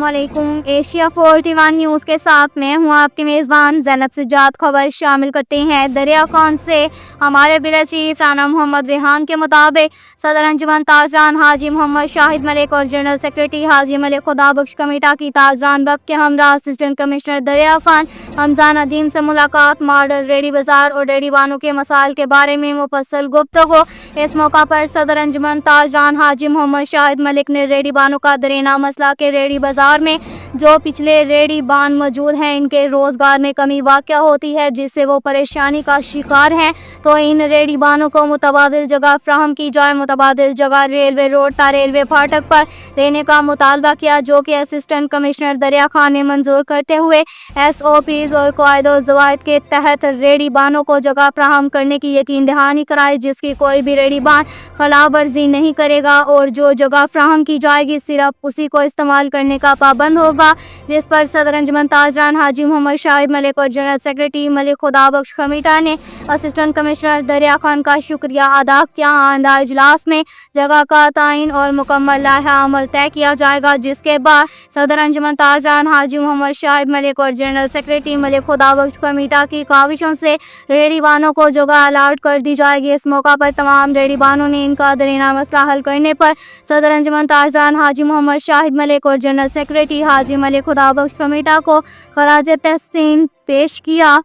अस्सलाम वालेकुम। Asia 41 news के साथ मैं हूँ आपकी मेज़बान ज़ैनब सज्जाद। खबर शामिल करते हैं दरिया खान से। हमारे ब्यूरो चीफ राना मोहम्मद रेहान के मुताबिक सदर अंजुमन ताजरान हाजी मोहम्मद शाहिद मलिक और जनरल सेक्रेटरी हाजी मलिक खुदाबख्श कमेटा की ताजरान वक्त के हमरा असिस्टेंट कमिश्नर दरिया खान हमजान अदीम से मुलाकात, मॉडल रेडी बाजार और रेडी बानों के मसाइल के बारे में मुफस्सल गुफ्तगू। इस मौका पर सदर अंजुमन ताजरान हाजी मोहम्मद शाहिद मलिक ने रेडी बानों का दरीना मसला के रेडी बाजार में जो पिछले रेडी बान मौजूद हैं इनके रोजगार में कमी वाक़या होती है जिससे वो परेशानी का शिकार हैं, तो इन रेडी बानों को मुतबादिल जगह फ्राहम की जाए। मुतबादिल जगह रेलवे रोड ता रेलवे फाटक पर देने का मुतालबा किया, जो कि असिस्टेंट कमिश्नर दरिया खान ने मंजूर करते हुए SOPs और कायदो ज़वाबित के तहत रेडी बानों को जगह फ्राहम करने की यकीन दहानी कराई, जिसकी कोई भी रेडी बान खिलाफ वर्जी नहीं करेगा और जो जगह फ्राहम की जाएगी सिर्फ उसी को इस्तेमाल करने का पाबंद होगा। जिस पर सदर अंजुमन ताजरान हाजी मोहम्मद शाहिद मलिक और जनरल सेक्रेटरी मलिक खुदाबख्श कमेटा ने असिस्टेंट कमिश्नर दरिया खान का शुक्रिया अदा किया। आइंदा इजलास में जगह का तयन और मुकम्मल लाइहा अमल तय किया जाएगा, जिसके बाद सदर अंजुमन ताजरान हाजी मोहम्मद शाहिद मलिक और जनरल सेक्रेटरी मलिक खुदाबख्श कमेटा की काविशों से रेडी बानों को जगह अलाट कर दी जाएगी। इस मौका पर तमाम रेडी बानों ने इनका दरीना मसला हल करने पर सदर अंजुमन ताजरान हाजी मोहम्मद शाहिद मलिक और जनरल सेक्रेटरी हाजी मलिक खुदाबख्श कमेटा को खराज तहसीन पेश किया।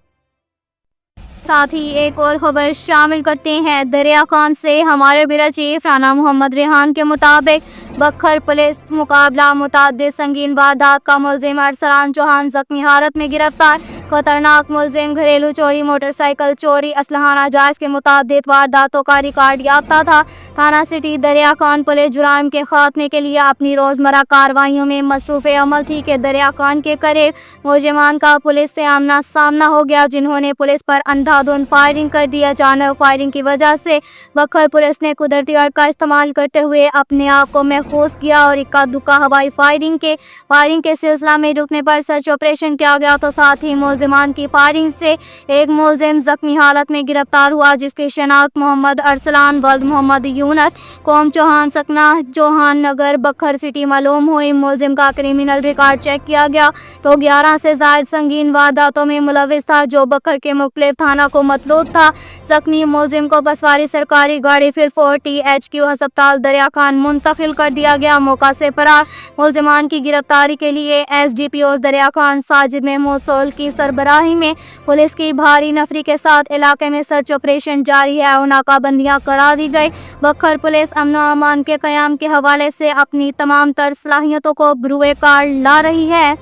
साथ ही एक और खबर शामिल करते हैं दरिया खान से। हमारे ब्यूरो चीफ राना मोहम्मद रेहान के मुताबिक बखर पुलिस मुकाबला मुताद्दिद संगीन वारदात का मुलजिम अरसलान चौहान जख्मी हालत में गिरफ्तार। खतरनाक मुलजिम घरेलू चोरी, मोटरसाइकिल चोरी, असलहा नाजायज के मुताद्दिद वारदातों का रिकॉर्ड याफ्ता था। थाना सिटी दरिया खान पुलिस जुराइम के खात्मे के लिए अपनी रोज़मर्रा कार्रवाइयों में मसरूफ़ अमल थी कि दरिया खान के करीब मुलजिमान का पुलिस से आमना सामना हो गया, जिन्होंने पुलिस पर अंधाधुंध फायरिंग कर दी। अचानक फायरिंग की वजह से बखर पुलिस ने कुदरती आग का इस्तेमाल करते हुए अपने आप को महफूज किया और इक्का दुक्का हवाई फायरिंग के सिलसिला में रुकने पर सर्च ऑपरेशन किया गया, तो साथ ही मुलजिमान की फायरिंग से एक मुलजिम जख्मी हालत में गिरफ्तार हुआ, जिसकी शनाख्त मोहम्मद अरसलान वल्द मोहम्मद यूनस कौम चौहान सकना चौहान नगर बखर सिटी मालूम हुई। मुलजिम का क्रिमिनल रिकॉर्ड चेक किया गया तो 11 से ज़ायद संगीन वारदातों में मुलविस था, जो बखर के मुख्तलिफ थाना को मतलूब था। जख्मी मुलजिम को बसवारी सरकारी गाड़ी फिर 40 HQ अस्पताल दरिया खान मुंतकिल कर दिया गया। मौका से फरार मुलजिमान की गिरफ्तारी के लिए SDPO दरिया खान साजिद महमूद सोल की सरबराही में पुलिस की भारी नफरी के साथ इलाके में सर्च ऑपरेशन जारी है और नाकाबंदियां करा दी गई। बखर पुलिस अमन व अमान के क़याम के हवाले से अपनी तमाम तर सलाहियतों को बरूए कार ला रही है।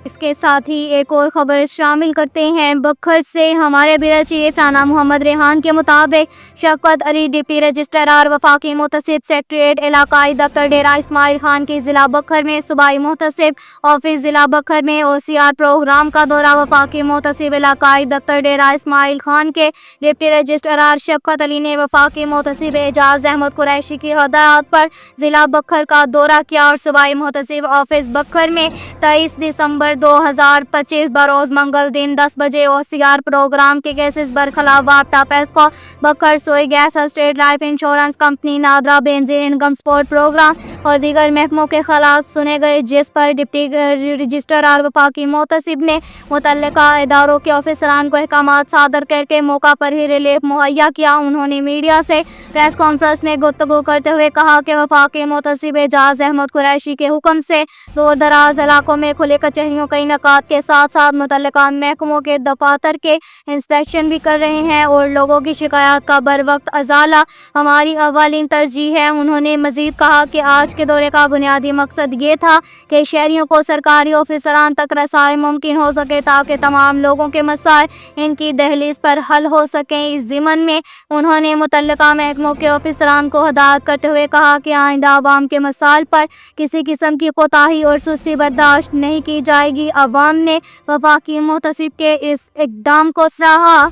इसके साथ ही एक और ख़बर शामिल करते हैं बखर से। हमारे ब्यूरो चीफ राना मोहम्मद रेहान के मुताबिक शफ़क़त अली डिप्टी रजिस्ट्रार वफाकी मुहतसिब सेक्रेटरीट इलाकाई दफ्तर डेरा इस्माइल खान की ज़िला बखर में सूबाई मुहतसिब ऑफिस ज़िला बखर में OCR प्रोग्राम का दौरा। वफाकी मुहतसिब इलाकाई दफ्तर डेरा इस्माइल खान के डिप्टी रजिस्ट्रार शफ़क़त अली ने वफाकी मुहतसिब एजाज अहमद कुरैशी की हदायत पर ज़िला बखर का दौरा किया और सूबाई मुहतसिब ऑफिस बखर में 23 दिसंबर 2025 बरोज मंगल दिन 10 बजे OCR प्रोग्राम के केसेस बरखलाफ वापटा पेस्को बखर Sui gas State Life Insurance Company NADRA बेंजीन इनकम सपोर्ट प्रोग्राम और दीगर महकमों के खिलाफ सुने गए, जिस पर डिप्टी रजिस्ट्रार वफाकी मुहतसिब ने मुतल्लिका इदारों के ऑफिसरान को अहकामात सादर करके मौका पर ही रिलीफ मुहैया किया। उन्होंने मीडिया से प्रेस कॉन्फ्रेंस में गुफ्तगू करते हुए कहा कि वफाकी मुहतसिब एजाज अहमद कुरैशी के हुक्म से दूर दराज इलाकों में खुले कचहरियों कई नकात के साथ साथ मुतल्लिका महकमों के दफातर के इंस्पेक्शन भी कर रहे हैं और लोगों की शिकायत का बर वक्त अजाला हमारी अव्वलीन तरजीह है। उन्होंने मजीद कहा कि आज के दौरे का बुनियादी मकसद ये था कि शहरियों को सरकारी ऑफिसरान तक रसाई मुमकिन हो सके ताकि तमाम लोगों के मसाइल इनकी दहलीज पर हल हो सकें। इस ज़िमन में उन्होंने मुतल्लिका महकमों के ऑफिसरान को हदायत करते हुए कहा कि आइंदा आवाम के मसाइल पर किसी किस्म की कोताही और सुस्ती बर्दाश्त नहीं की जाएगी। अवाम ने वफाकी मुहतसिब के इस इक़दाम को सराहा।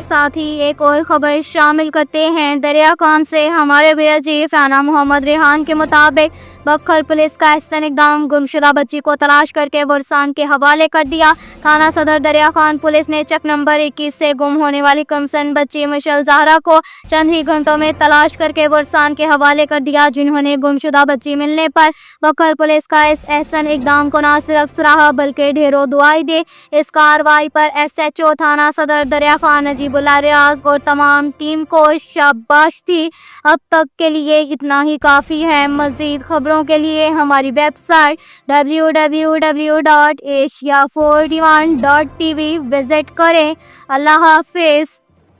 साथ ही एक और ख़बर शामिल करते हैं दरिया खान से। हमारे ब्यूरो चीफ राना मोहम्मद रेहान के मुताबिक बखर पुलिस का एहसन इकदाम, गुमशुदा बच्ची को तलाश करके बुरसान के हवाले कर दिया। थाना सदर दरिया खान पुलिस ने चक नंबर 21 से गुम होने वाली कमसन बच्ची मशल ज़हरा को चंद ही घंटों में तलाश करके बुरसान के हवाले कर दिया, जिन्होंने गुमशुदा बच्ची मिलने पर बखर पुलिस का इस एहसन इकदाम को न सिर्फ सराहा बल्कि ढेरों दुआई दे। इस कार्रवाई पर SHO थाना सदर दरिया खान नजीबुल्लाह रियाज और तमाम टीम को शाबाश थी। अब तक के लिए इतना ही काफ़ी है। मज़ीद खबरों के लिए हमारी वेबसाइट www.asia41.tv विज़िट करें। अल्लाह हाफिज़।